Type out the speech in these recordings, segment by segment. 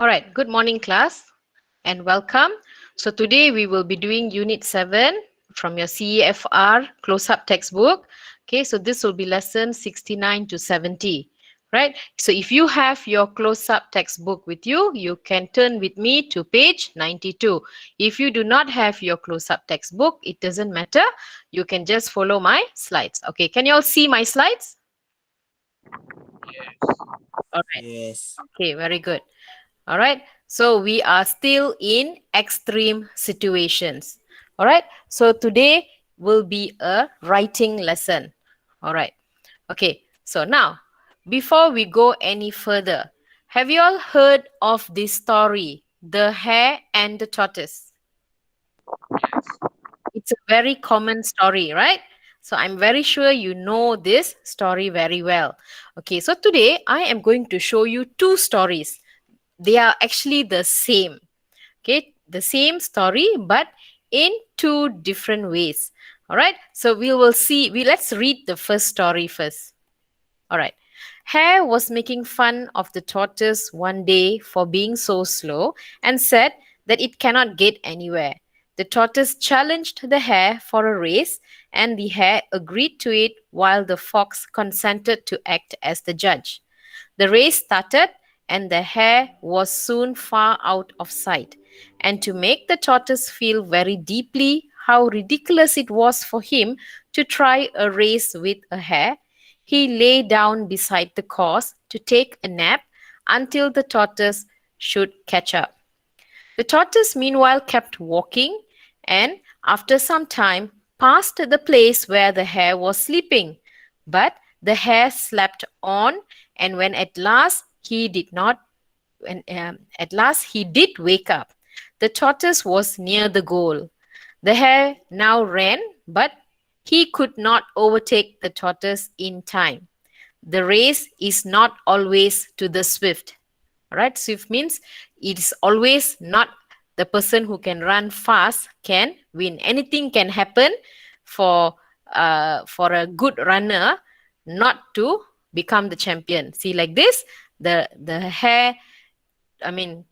All right, good morning, class, and welcome. So, today we will be doing Unit 7 from your CEFR close up textbook. Okay, so this will be lesson 69 to 70, right? So, if you have your close up textbook with you, you can turn with me to page 92. If you do not have your close up textbook, it doesn't matter. You can just follow my slides. Okay, can you all see my slides? All right, Yes. okay, very good. All right. So we are still in extreme situations. All right. So today will be a writing lesson. All right. Okay. So now, before we go any further, have you all heard of this story, The Hare and the Tortoise? It's a very common story, right? So I'm very sure you know this story very well. Okay. So today I am going to show you two stories. They are actually the same. Okay, the same story but in two different ways. All right, so we will see, let's read the first story first. All right. Hare was making fun of the tortoise one day for being so slow and said that it cannot get anywhere. The tortoise challenged the hare for a race, and the hare agreed to it while the fox consented to act as the judge. The race started, and the hare was soon far out of sight. And to make the tortoise feel very deeply how ridiculous it was for him to try a race with a hare, he lay down beside the course to take a nap until the tortoise should catch up. The tortoise meanwhile kept walking and, after some time, passed the place where the hare was sleeping. But the hare slept on, and when at last he did wake up, the tortoise was near the goal. The hare now ran, but he could not overtake the tortoise in time. The race is not always to the swift. All right, swift means it is always not the person who can run fast can win. Anything can happen for a good runner not to become the champion. See, like this, the hare,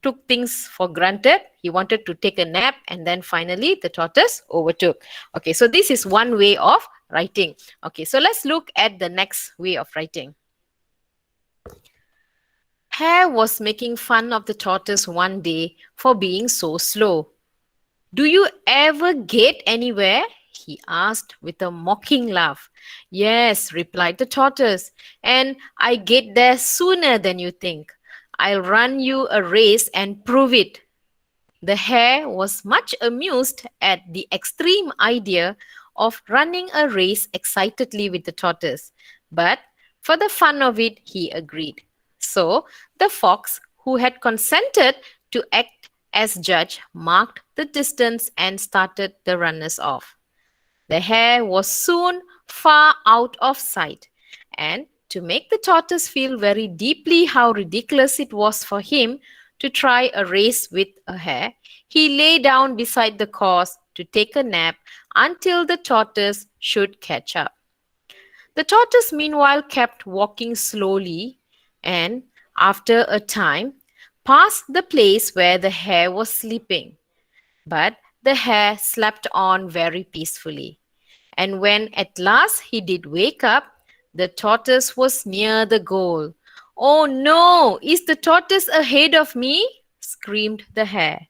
took things for granted. He wanted to take a nap, and then finally the tortoise overtook. Okay, so this is one way of writing. Okay, so let's look at the next way of writing. Hare was making fun of the tortoise one day for being so slow. Do you ever get anywhere? He asked with a mocking laugh. Yes, replied the tortoise, and I get there sooner than you think. I'll run you a race and prove it. The hare was much amused at the extreme idea of running a race excitedly with the tortoise, but for the fun of it, he agreed. So the fox, who had consented to act as judge, marked the distance and started the runners off. The hare was soon far out of sight, and to make the tortoise feel very deeply how ridiculous it was for him to try a race with a hare, he lay down beside the course to take a nap until the tortoise should catch up. The tortoise meanwhile kept walking slowly and, after a time, passed the place where the hare was sleeping. But the hare slept on very peacefully. And when at last he did wake up, the tortoise was near the goal. Oh no! Is the tortoise ahead of me? Screamed the hare.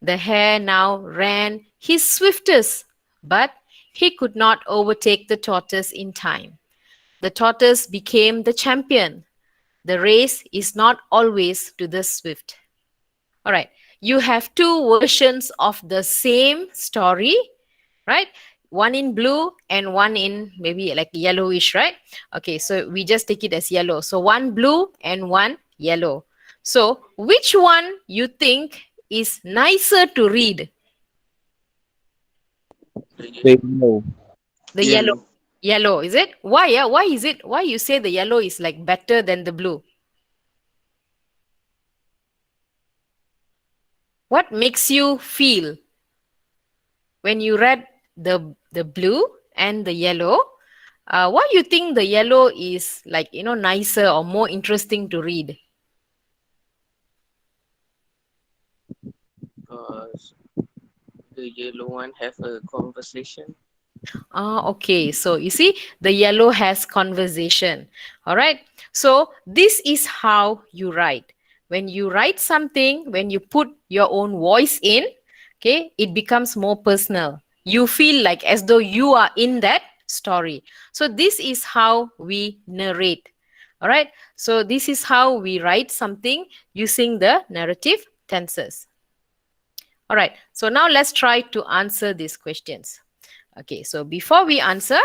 The hare now ran his swiftest, but he could not overtake the tortoise in time. The tortoise became the champion. The race is not always to the swift. All right. You have two versions of the same story, right? One in blue and one in maybe like yellowish, right? Okay, so we just take it as yellow. So one blue and one yellow. So which one you think is nicer to read? They know. The yellow. Yellow. Yellow, is it? Why? Yeah, why is it? Why you say the yellow is like better than the blue? What makes you feel when you read the blue and the yellow? Why you think the yellow is like nicer or more interesting to read? Does the yellow one have a conversation? Ah, okay. So you see, the yellow has conversation. All right. So this is how you write. When you write something, when you put your own voice in, okay, it becomes more personal. You feel like as though you are in that story. So this is how we narrate. All right. So this is how we write something using the narrative tenses. All right. So now let's try to answer these questions. Okay. So before we answer,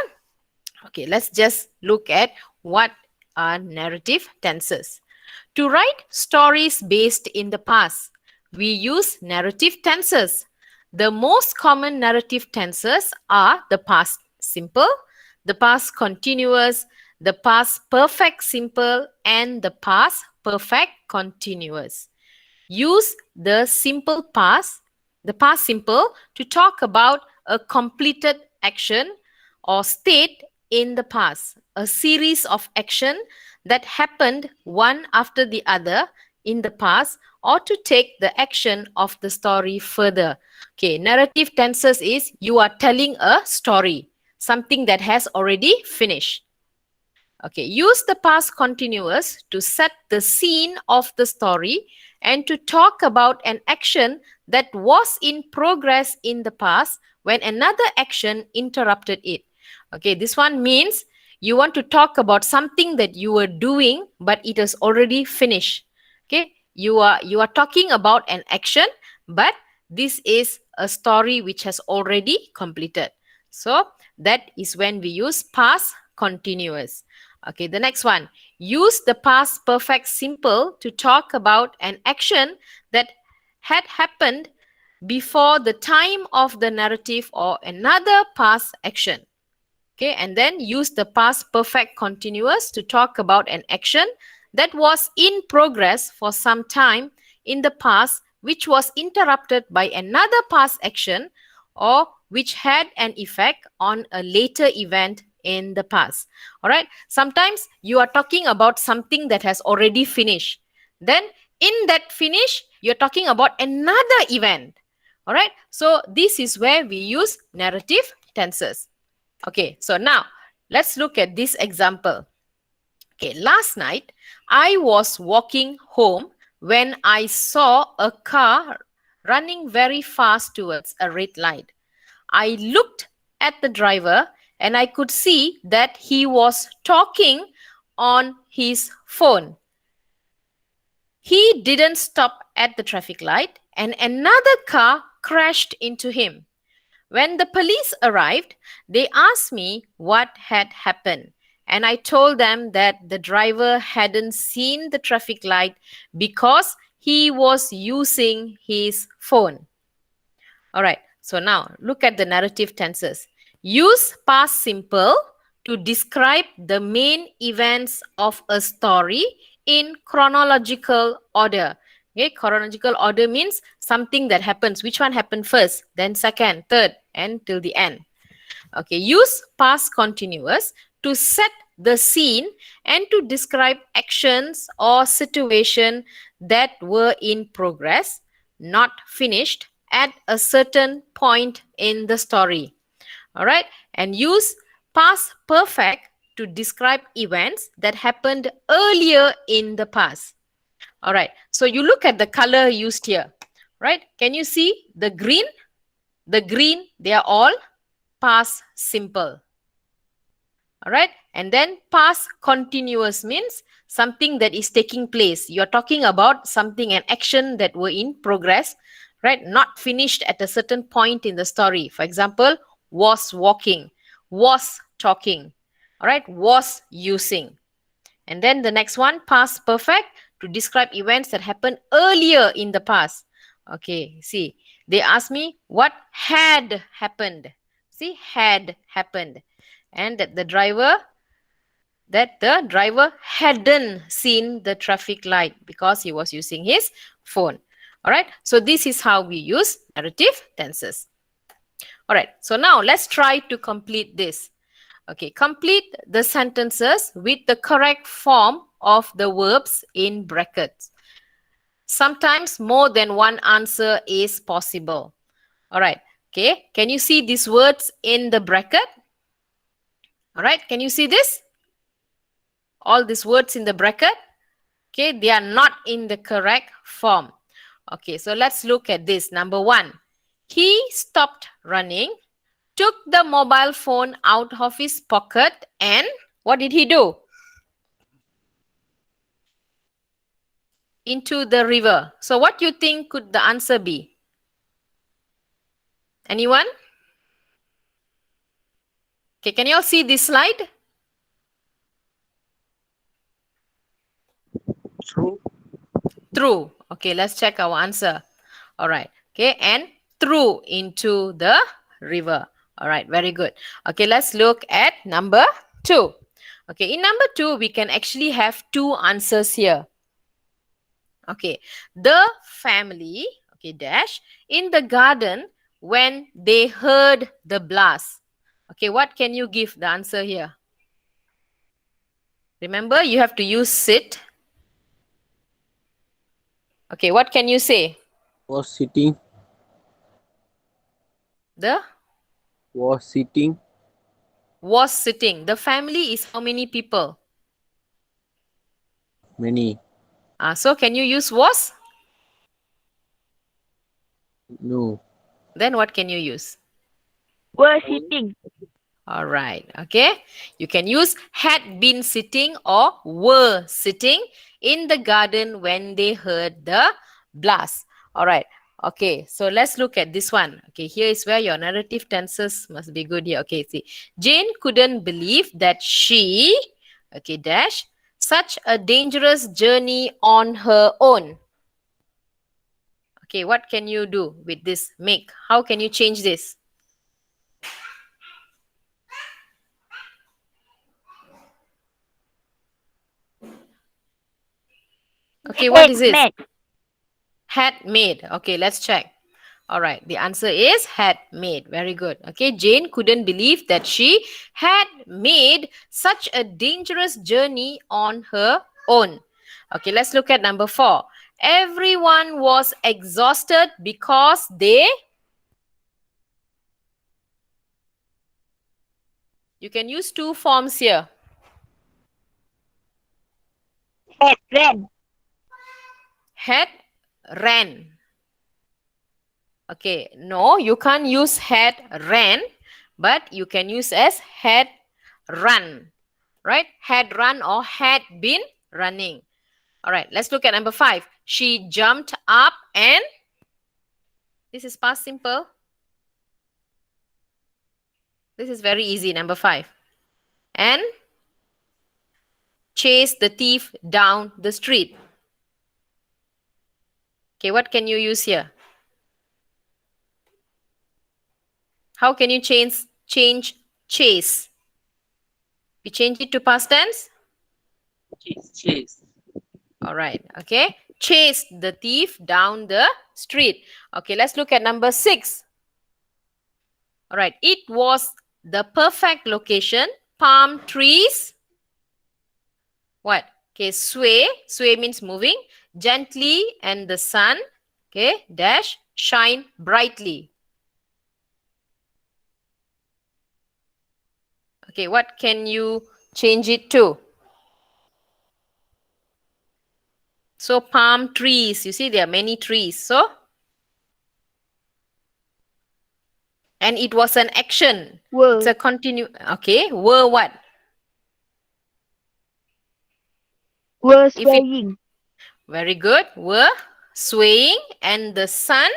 okay, let's just look at what are narrative tenses. To write stories based in the past, we use narrative tenses. The most common narrative tenses are the past simple, the past continuous, the past perfect simple, and the past perfect continuous. Use the past simple, to talk about a completed action or state in the past, a series of action that happened one after the other in the past, or to take the action of the story further. Okay, narrative tenses is you are telling a story, something that has already finished. Okay, use the past continuous to set the scene of the story and to talk about an action that was in progress in the past when another action interrupted it. Okay, this one means you want to talk about something that you were doing but it is already finished. Okay, you are talking about an action, but this is a story which has already completed. So that is when we use past continuous. Okay, the next one. Use the past perfect simple to talk about an action that had happened before the time of the narrative or another past action. Okay, and then use the past perfect continuous to talk about an action that was in progress for some time in the past, which was interrupted by another past action or which had an effect on a later event in the past. All right, sometimes you are talking about something that has already finished. Then, in that finish, you're talking about another event. All right, so this is where we use narrative tenses. Okay, so now let's look at this example. Okay, last night I was walking home when I saw a car running very fast towards a red light. I looked at the driver and I could see that he was talking on his phone. He didn't stop at the traffic light and another car crashed into him. When the police arrived, they asked me what had happened, and I told them that the driver hadn't seen the traffic light because he was using his phone. All right, so now look at the narrative tenses. Use past simple to describe the main events of a story in chronological order. Okay, chronological order means something that happens. Which one happened first, then second, third, and till the end. Okay, use past continuous to set the scene and to describe actions or situation that were in progress, not finished at a certain point in the story. All right, and use past perfect to describe events that happened earlier in the past. All right, so you look at the color used here, right? Can you see the green? The green, they are all past simple. All right, and then past continuous means something that is taking place. You're talking about something, an action that were in progress, right? Not finished at a certain point in the story. For example, was walking, was talking, all right, was using. And then the next one, past perfect, to describe events that happened earlier in the past. Okay, see, they asked me what had happened. See, had happened. And that the driver hadn't seen the traffic light because he was using his phone. All right, so this is how we use narrative tenses. All right, so now let's try to complete this. Okay, complete the sentences with the correct form of the verbs in brackets. Sometimes more than one answer is possible. All right. Okay. Can you see these words in the bracket? All right. Can you see this? All these words in the bracket? Okay. They are not in the correct form. Okay. So let's look at this. Number one. He stopped running, took the mobile phone out of his pocket, and what did he do? Into the river. So what do you think could the answer be? Anyone? Okay, can you all see this slide? True. True. Okay, let's check our answer. All right. Okay, and threw into the river. All right, very good. Okay, let's look at number two. Okay, in number two, we can actually have two answers here. Okay, the family, okay, dash, in the garden when they heard the blast. Okay, what can you give the answer here? Remember, you have to use sit. Okay, what can you say? Was sitting. The Was sitting. was sitting. The family is how many people? Many. So can you use was? No. Then what can you use? Were sitting. All right. Okay. You can use had been sitting or were sitting in the garden when they heard the blast. All right. Okay. So let's look at this one. Okay. Here is where your narrative tenses must be good here. Okay. See, Jane couldn't believe that she, okay, dash, such a dangerous journey on her own. Okay. What can you do with this make? How can you change this? Okay, what is this? Made. Had made. Okay, let's check. All right, the answer is had made. Very good. Okay, Jane couldn't believe that she had made such a dangerous journey on her own. Okay, let's look at number four. Everyone was exhausted because they. You can use two forms here. Had ran. Had ran. Okay, no, you can't use had ran, but you can use as had run, right? Had run or had been running. All right, let's look at number five. She jumped up and, this is past simple. This is very easy, number five. And chased the thief down the street. Okay, what can you use here? How can you change chase? We change it to past tense? Chase. Chase. All right. Okay. Chased the thief down the street. Okay. Let's look at number six. All right. It was the perfect location. Palm trees. What? Okay. Sway. Sway means moving. Gently and the sun. Okay. Dash. Shine brightly. Okay. What can you change it to? So palm trees, you see there are many trees. So, and it was an action. Were. It's a continue. Okay, were what? Were If it, swaying. very good. Were swaying and the sun.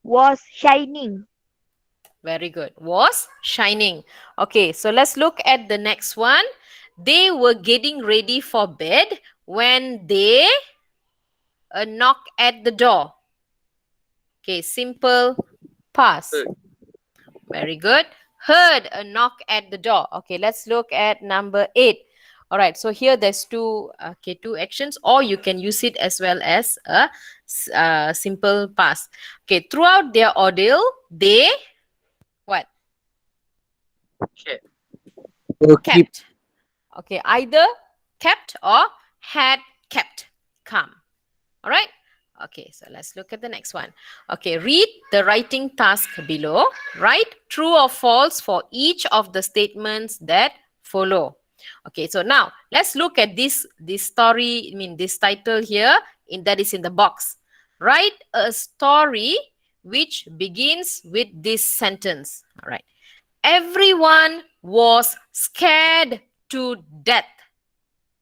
Was shining. Very good. Was shining. Okay, so let's look at the next one. They were getting ready for bed when they knock at the door. Okay, simple past. Heard. Very good. Heard a knock at the door. Okay, let's look at number 8. All right, so here there's two actions, or you can use it as well as a simple past. Okay, throughout their ordeal, they what? Kept. Keep. Kept. Okay, either kept or had kept calm. All right. Okay, so let's look at the next one. Okay, read the writing task below. Write true or false for each of the statements that follow. Okay, so now let's look at this story, this title here that is in the box. Write a story which begins with this sentence. All right. Everyone was scared to death.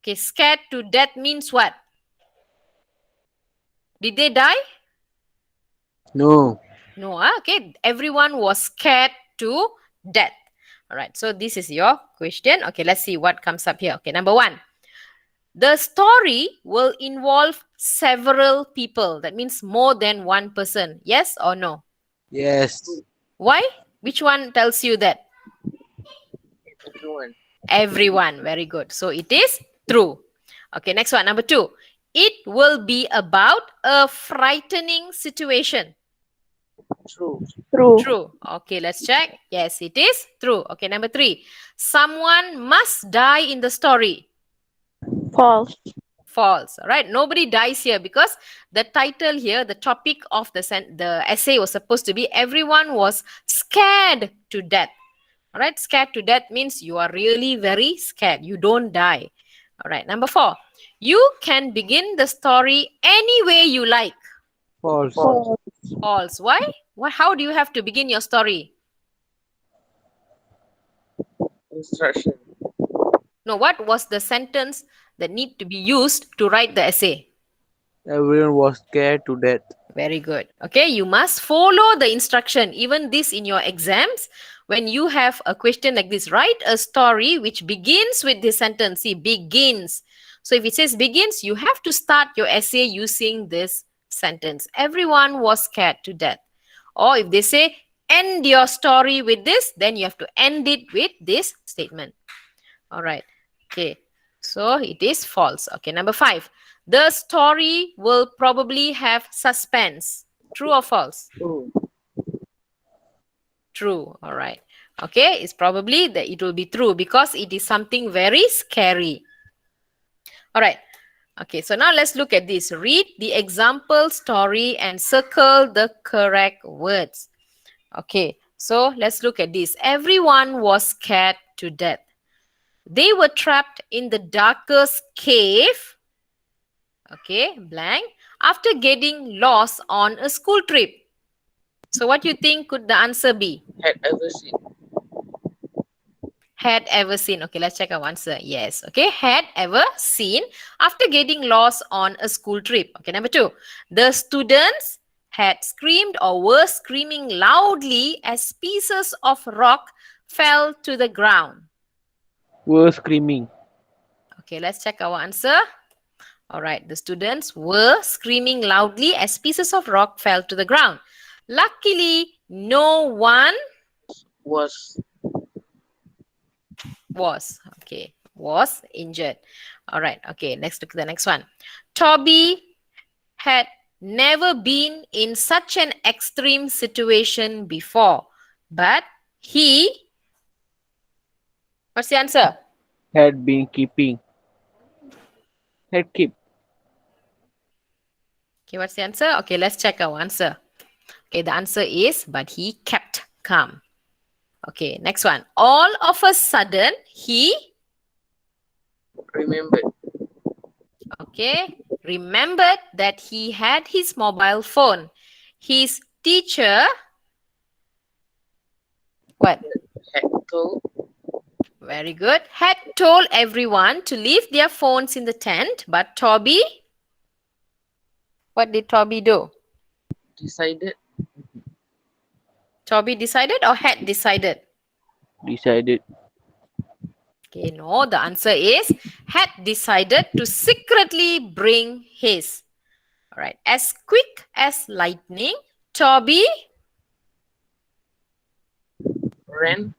Okay, scared to death means what? Did they die? No. No, okay. Everyone was scared to death. All right, so this is your question. Okay, let's see what comes up here. Okay, number one. The story will involve several people. That means more than one person. Yes or no? Yes. Why? Which one tells you that? Everyone. Everyone. Very good. So it is true. Okay, next one. Number two. It will be about a frightening situation. True. True. True. Okay, let's check. Yes, it is true. Okay, number three. Someone must die in the story. False. False. All right. Nobody dies here because the title here, the topic of the essay was supposed to be everyone was scared to death. All right. Scared to death means you are really very scared. You don't die. All right. Number four. You can begin the story any way you like. False. False. False. Why? How do you have to begin your story? Instruction. No, what was the sentence that need to be used to write the essay? Everyone was scared to death. Very good. Okay, you must follow the instruction. Even this in your exams, when you have a question like this, write a story which begins with this sentence. See, begins. So if it says begins, you have to start your essay using this sentence. Everyone was scared to death. Or if they say end your story with this, then you have to end it with this statement. All right. Okay. So it is false. Okay. Number five. The story will probably have suspense. True or false? True. True. All right. Okay. It's probably that it will be true because it is something very scary. All right. Okay. So now let's look at this. Read the example story and circle the correct words. Okay. So let's look at this. Everyone was scared to death. They were trapped in the darkest cave. Okay, blank. After getting lost on a school trip. So what do you think could the answer be? Had ever seen. Had ever seen. Okay, let's check our answer. Yes. Okay, had ever seen after getting lost on a school trip. Okay, number two. The students had screamed or were screaming loudly as pieces of rock fell to the ground. Were screaming. Okay, let's check our answer. All right, the students were screaming loudly as pieces of rock fell to the ground. Luckily, no one Was. was injured. All right, okay, let's look at the next one. Toby had never been in such an extreme situation before, but what's the answer? Had been keeping. Had kept. Okay, what's the answer? Okay, let's check our answer. Okay, the answer is, but he kept calm. Okay, next one. All of a sudden, he, Remembered. okay, remembered that he had his mobile phone. His teacher, what? Had told. Very good. Had told everyone to leave their phones in the tent, but Toby, what did Toby do? Decided. Toby decided or had decided? Decided. Okay, no, the answer is had decided to secretly bring his. All right, as quick as lightning, Toby, Ran.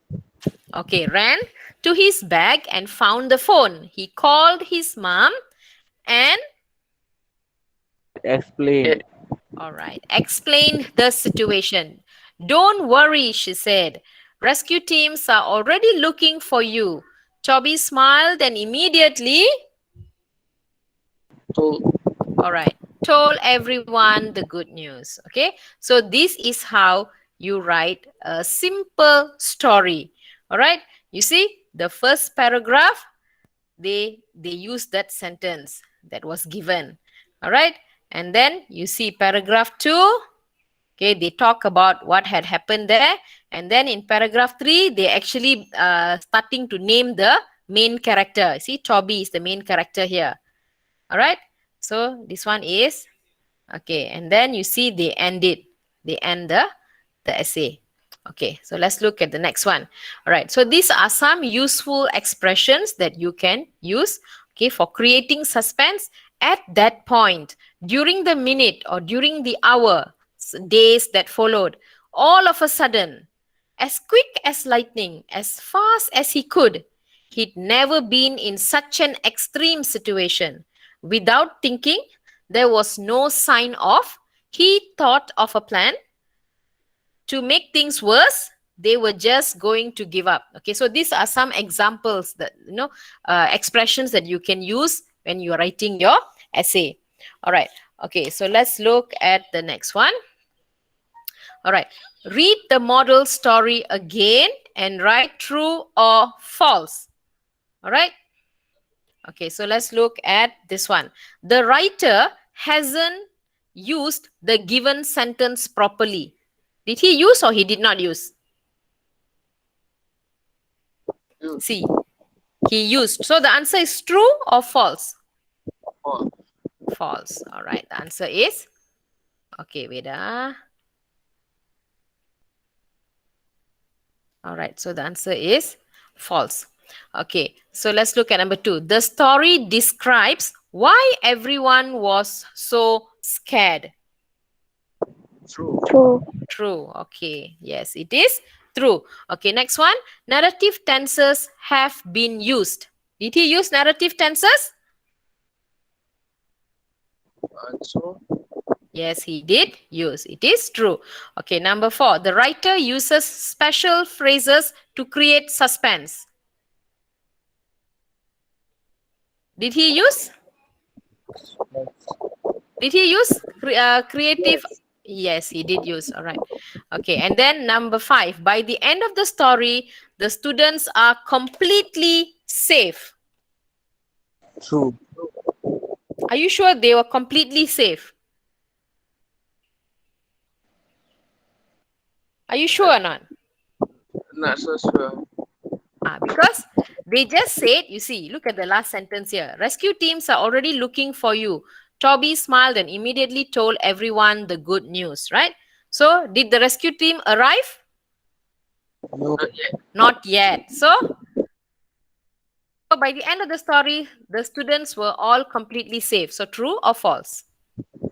okay, ran to his bag and found the phone. He called his mom and, Explained. all right, explained the situation. Don't worry, she said. Rescue teams are already looking for you. Toby smiled and immediately, told. All right. Told everyone the good news. Okay. So this is how you write a simple story. All right. You see, the first paragraph, they use that sentence that was given. All right. And then you see paragraph 2. Okay, they talk about what had happened there. And then in paragraph 3, they actually starting to name the main character. See, Toby is the main character here. All right. So this one is okay. And then you see they end it. They end the essay. Okay. So let's look at the next one. All right. So these are some useful expressions that you can use, okay, for creating suspense at that point, during the minute or during the hour, days that followed. All of a sudden, as quick as lightning, as fast as he could, he'd never been in such an extreme situation. Without thinking, there was no sign of, he thought of a plan to make things worse. They were just going to give up. Okay, so these are some examples that, expressions that you can use when you are writing your essay. All right. Okay, so let's look at the next one. All right. Read the model story again and write true or false. All right. Okay, so let's look at this one. The writer hasn't used the given sentence properly. Did he use or he did not use? You. See, he used. So the answer is true or false? False. False. All right, the answer is, okay, wait. All right, so the answer is false. Okay, so let's look at number 2. The story describes why everyone was so scared. True. True. True. Okay, yes, it is true. Okay, next one. Narrative tenses have been used. Did he use narrative tenses? Also, Yes, he did use. It is true. Okay, number 4. The writer uses special phrases to create suspense. Did he use? Did he use creative? Yes, he did use. All right. Okay, and then number 5. By the end of the story, the students are completely safe. True. Are you sure they were completely safe? Are you sure or not? not so sure. Because they just said, you see, look at the last sentence here. Rescue teams are already looking for you. Toby smiled and immediately told everyone the good news, right? So, did the rescue team arrive? No. Not yet. Not yet. So, by the end of the story, the students were all completely safe. So, true or false?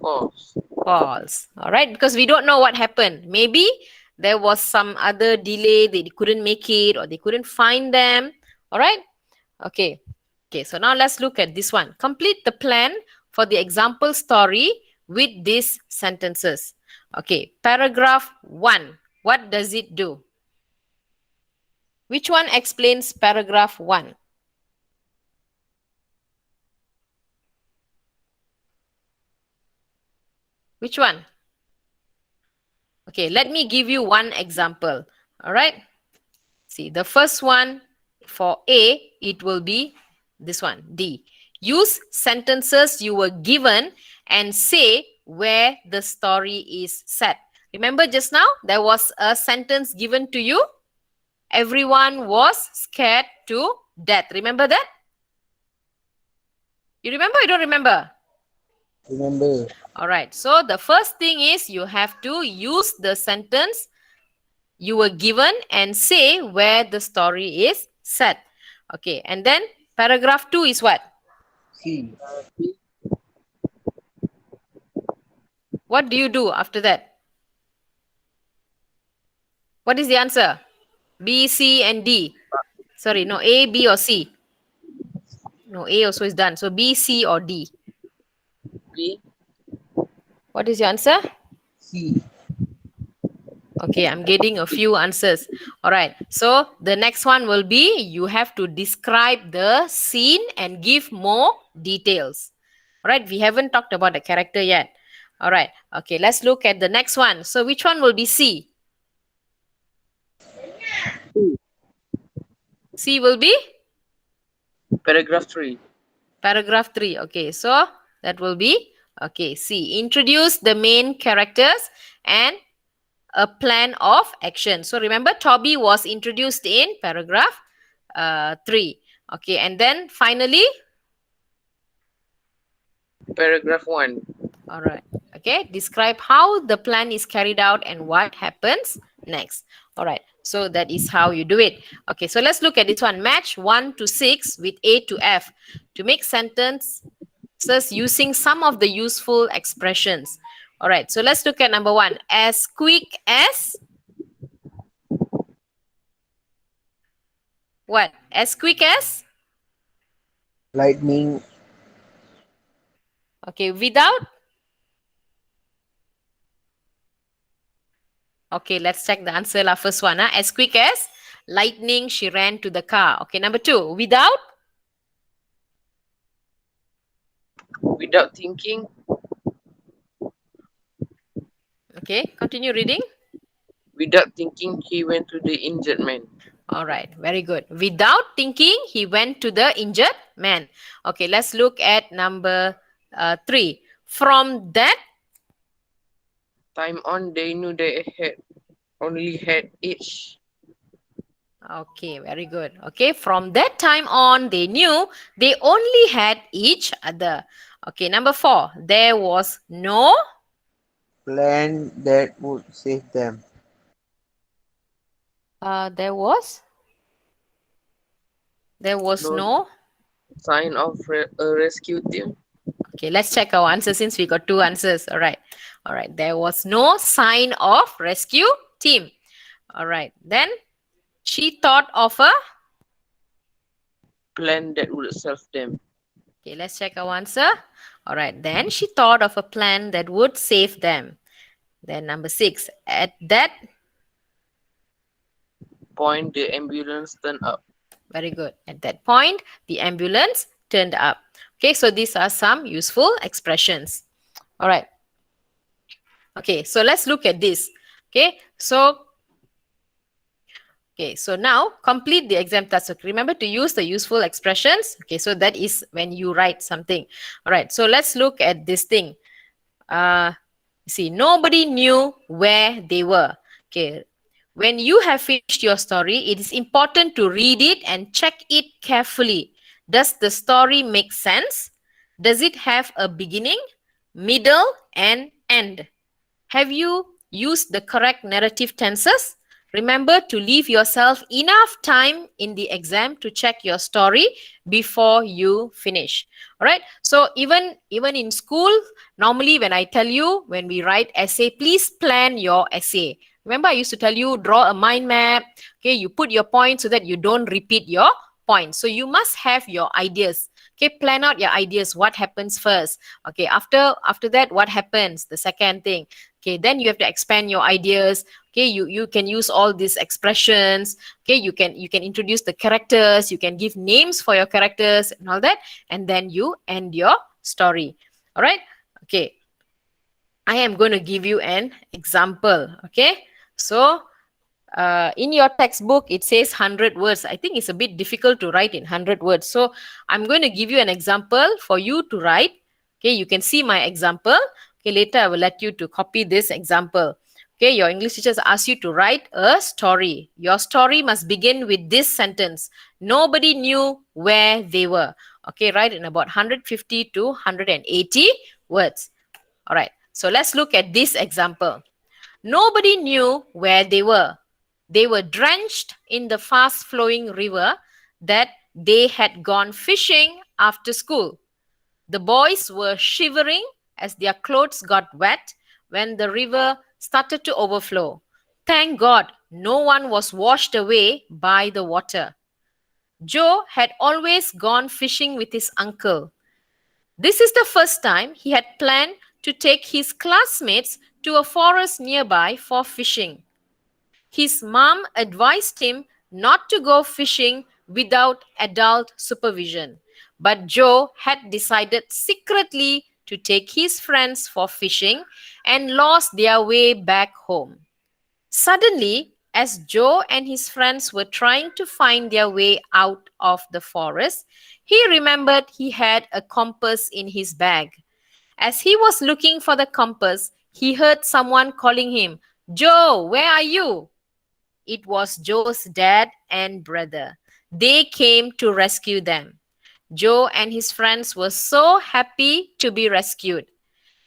False. False. All right, because we don't know what happened. Maybe there was some other delay, they couldn't make it or they couldn't find them. All right. Okay. Okay, so now let's look at this one. Complete the plan for the example story with these sentences. Okay, paragraph 1. What does it do? Which one explains paragraph 1? Which one? Okay, let me give you one example. All right. See, the first one for A, it will be this one, D. Use sentences you were given and say where the story is set. Remember just now, there was a sentence given to you. Everyone was scared to death. Remember that? You remember or you don't remember? Remember. All right. So the first thing is you have to use the sentence you were given and say where the story is set. Okay. And then paragraph 2 is what? C. What do you do after that? What is the answer? B, C, and D. Sorry, no, A, B, or C. No, A also is done. So B, C, or D. B. What is your answer? C. Okay, I'm getting a few answers. All right. So the next one will be you have to describe the scene and give more details. All right, we haven't talked about the character yet. All right, okay, let's look at the next one. So which one will be C? C will be Paragraph 3. paragraph 3. Okay, so that will be, okay, C. Introduce the main characters and a plan of action. So remember, Toby was introduced in paragraph 3. Okay, and then finally, Paragraph 1. all right, okay, describe how the plan is carried out and what happens next. All right, so that is how you do it. Okay, so let's look at this one. Match 1 to 6 with A to F to make sentences using some of the useful expressions. All right, so let's look at number 1. As quick as what? As quick as? Lightning. Okay, without? Okay, let's check the answer. First one, as quick as lightning, she ran to the car. Okay, number 2, without? Without thinking, Okay, continue reading. he went to the injured man. All right, very good. Without thinking, he went to the injured man. Okay, let's look at number 3. From that, Time on, they knew they had only had each. okay, very good. Okay, from that time on, they knew they only had each other. Okay, number 4. There was no, Plan that would save them. there was No no. sign of a rescue team. Okay, let's check our answers since we got 2 answers. All right. All right. There was no sign of rescue team. All right. Then she thought of a. Plan that would serve them. Okay, let's check our answer. All right. Then she thought of a plan that would save them. Then number 6. At that. Point, the ambulance turned up. Very good. At that point, the ambulance turned up. Okay, so these are some useful expressions. All right. Okay, so let's look at this. Okay, so now complete the exam task. So remember to use the useful expressions. Okay, so that is when you write something. All right, so let's look at this thing. See, nobody knew where they were. Okay, when you have finished your story, it is important to read it and check it carefully. Does the story make sense? Does it have a beginning, middle, and end? Have you used the correct narrative tenses? Remember to leave yourself enough time in the exam to check your story before you finish. All right. So even in school, normally when I tell you, when we write essay, please plan your essay. Remember, I used to tell you, draw a mind map. Okay, you put your points so that you don't repeat your points. So you must have your ideas. Okay, plan out your ideas. What happens first? Okay, after that, what happens? The second thing. Okay, then you have to expand your ideas. Okay, you can use all these expressions. Okay, you can introduce the characters. You can give names for your characters and all that, and then you end your story. All right. Okay, I am going to give you an example. Okay, so in your textbook it says 100 words. I think it's a bit difficult to write in 100 words, so I'm going to give you an example for you to write. Okay, you can see my example. Okay, later I will let you to copy this example. Okay, your English teachers ask you to write a story. Your story must begin with this sentence: nobody knew where they were. Okay, write in about 150 to 180 words. All right, so let's look at this example. Nobody knew where they were. They were drenched in the fast flowing river that they had gone fishing after school. The boys were shivering as their clothes got wet when the river started to overflow. Thank God no one was washed away by the water. Joe had always gone fishing with his uncle. This is the first time he had planned to take his classmates to a forest nearby for fishing. His mom advised him not to go fishing without adult supervision. But Joe had decided secretly to take his friends for fishing and lost their way back home. Suddenly, as Joe and his friends were trying to find their way out of the forest, he remembered he had a compass in his bag. As he was looking for the compass, he heard someone calling him, "Joe, where are you?" It was Joe's dad and brother. They came to rescue them. Joe and his friends were so happy to be rescued.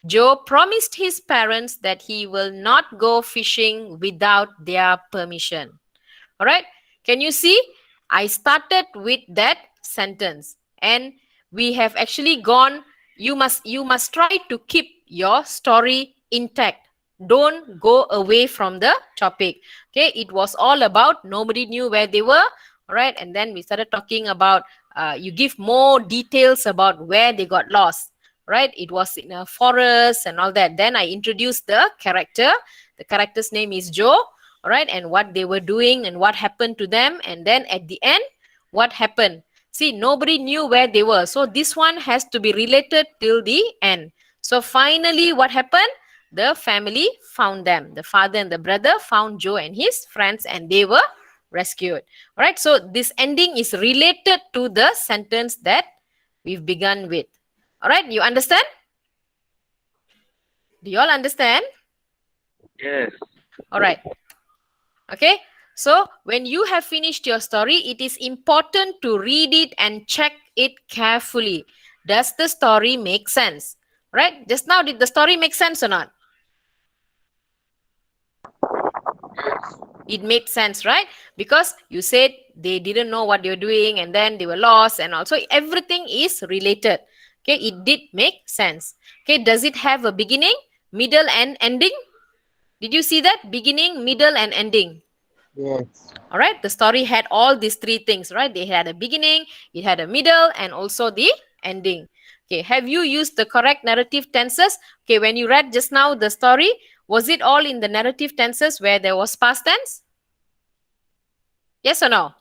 Joe promised his parents that he will not go fishing without their permission. All right. Can you see? I started with that sentence and we have actually gone. You must try to keep your story intact. Don't go away from the topic. Okay. It was all about nobody knew where they were. All right. And then we started talking about you give more details about where they got lost. Right. It was in a forest and all that. Then I introduced the character. The character's name is Joe. All right, and what they were doing and what happened to them, and then at the end, what happened? See, nobody knew where they were, so this one has to be related till the end. So finally, what happened? The family found them. The father and the brother found Joe and his friends, and they were rescued. All right, so this ending is related to the sentence that we've begun with. All right, you understand? Do you all understand? Yes. All right. Okay, so when you have finished your story, it is important to read it and check it carefully. Does the story make sense? Right? Just now, did the story make sense or not? It made sense, right? Because you said they didn't know what they were doing and then they were lost, and also everything is related. Okay, it did make sense. Okay, does it have a beginning, middle, and ending? Did you see that? Beginning, middle, and ending. Yes. All right, the story had all these three things, right? They had a beginning, it had a middle, and also the ending. Okay, have you used the correct narrative tenses? Okay, when you read just now the story, was it all in the narrative tenses where there was past tense? Yes or no?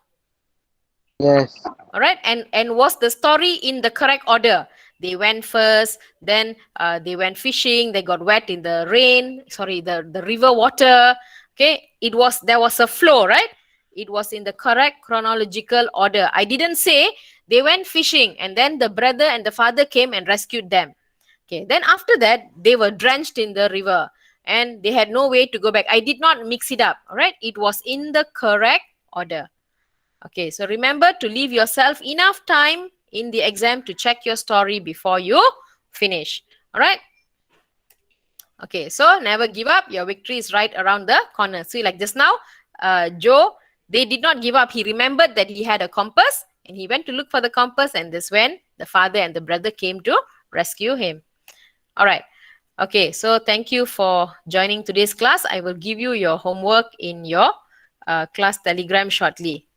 Yes. All right, and was the story in the correct order? They went first, then they went fishing, they got wet in the rain, sorry, the river water. Okay, there was a flow, right? It was in the correct chronological order. I didn't say they went fishing and then the brother and the father came and rescued them. Okay, then after that they were drenched in the river and they had no way to go back. I did not mix it up. All right, it was in the correct order. Okay, so remember to leave yourself enough time in the exam to check your story before you finish. All right. Okay, so never give up. Your victory is right around the corner. See, like just now, Joe, they did not give up. He remembered that he had a compass and he went to look for the compass, and this when the father and the brother came to rescue him. All right. Okay, so thank you for joining today's class. I will give you your homework in your class telegram shortly.